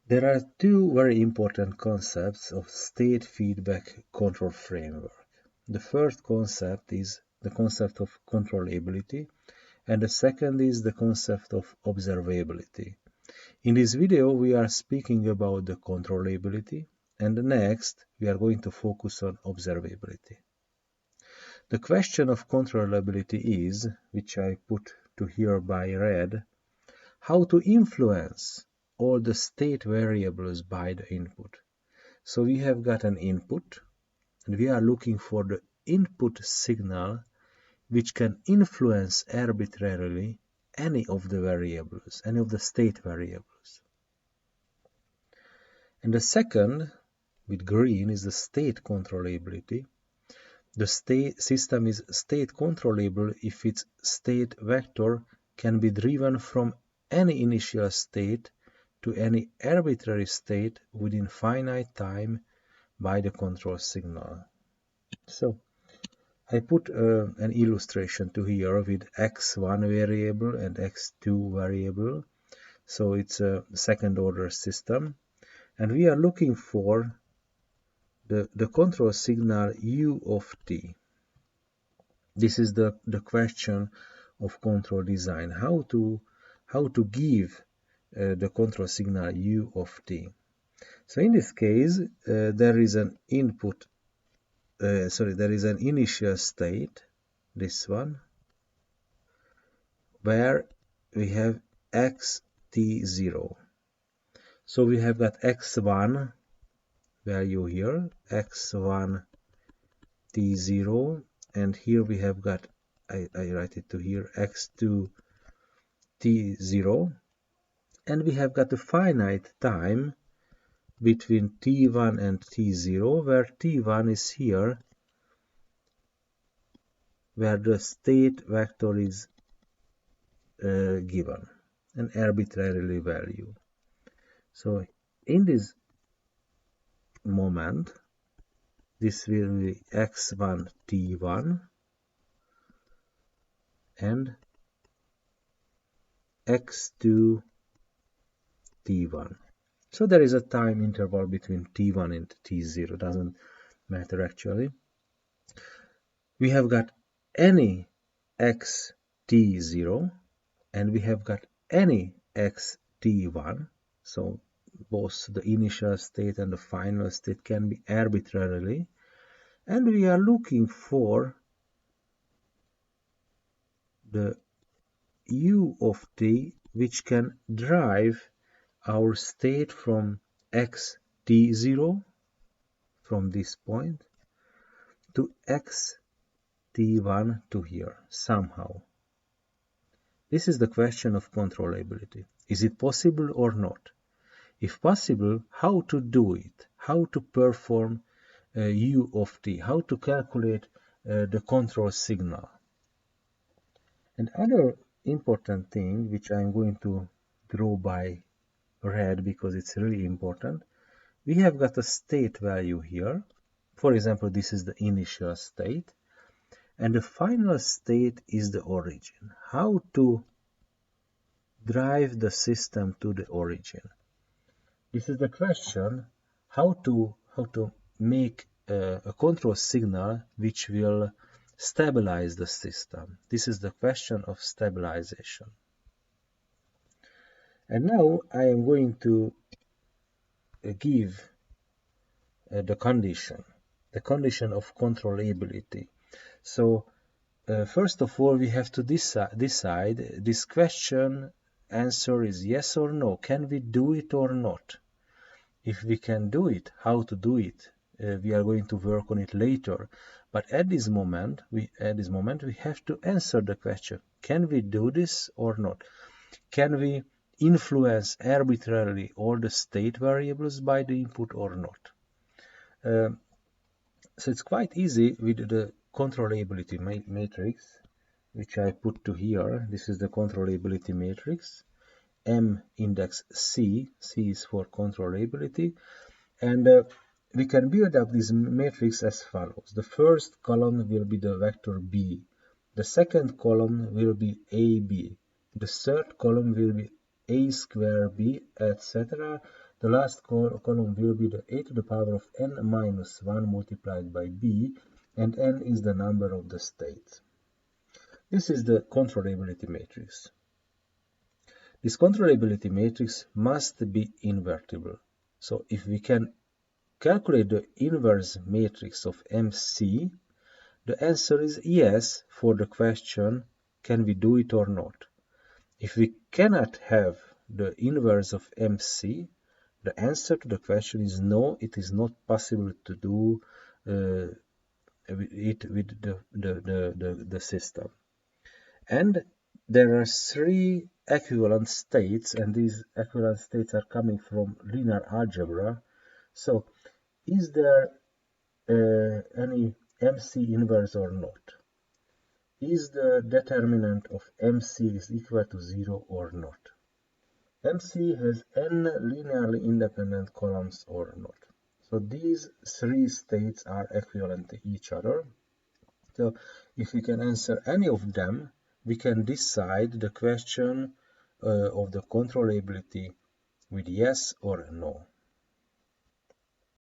There are two very important concepts of state feedback control framework. The first concept is the concept of controllability, and the second is the concept of observability. In this video, we are speaking about the controllability, and next, we are going to focus on observability. The question of controllability is, which I put to here by red, how to influence all the state variables by the input. So we have got an input, and we are looking for the input signal which can influence arbitrarily any of the variables, any of the state variables. And the second, with green, is the state controllability. The state system is state controllable if its state vector can be driven from any initial state to any arbitrary state within finite time by the control signal. So I put an illustration to here with x1 variable and x2 variable. So it's a second order system, and we are looking for the control signal u of t. This is the question of control design, how to give the control signal u of t. So in this case, there is an input, there is an initial state, this one, where we have xt0. So we have got x1 value here, x1 t0, and here we have got, I write it to here, x2 t0, and we have got a finite time between t1 and t0, where t1 is here, where the state vector is given, an arbitrarily value. So in this moment, this will be x1 t1 and x2 t1. So there is a time interval between t1 and t0, doesn't matter actually. We have got any x t0 and we have got any x t1. So both the initial state and the final state can be arbitrarily, and we are looking for the u of t which can drive our state from x t0 from this point to x t1 to here somehow. This is the question of controllability. Is it possible or not? If possible, how to do it? How to perform u of t? How to calculate the control signal? And other important thing, which I'm going to draw by red because it's really important, we have got a state value here. For example, this is the initial state, and the final state is the origin. How to drive the system to the origin? This is the question, how to make a control signal which will stabilize the system. This is the question of stabilization. And now I am going to give the condition of controllability. So first of all, we have to decide this question answer is yes or no. Can we do it or not? If we can do it, how to do it? We are going to work on it later. But at this moment, we have to answer the question: can we do this or not? Can we influence arbitrarily all the state variables by the input or not? So it's quite easy with the controllability matrix, which I put to here. This is the controllability matrix. M index C. C is for controllability. And we can build up this matrix as follows. The first column will be the vector B. The second column will be AB. The third column will be A square B, etc. the last column will be the a to the power of n minus 1 multiplied by b, and n is the number of the states. This is the controllability matrix. This controllability matrix must be invertible. So if we can calculate the inverse matrix of MC, the answer is yes for the question, can we do it or not? If we cannot have the inverse of MC, the answer to the question is no, it is not possible to do it with the system. And there are three equivalent states, and these equivalent states are coming from linear algebra. So is there any MC inverse or not? Is the determinant of MC is equal to 0 or not? MC has n linearly independent columns or not. So these three states are equivalent to each other. So if we can answer any of them, we can decide the question of the controllability with yes or no.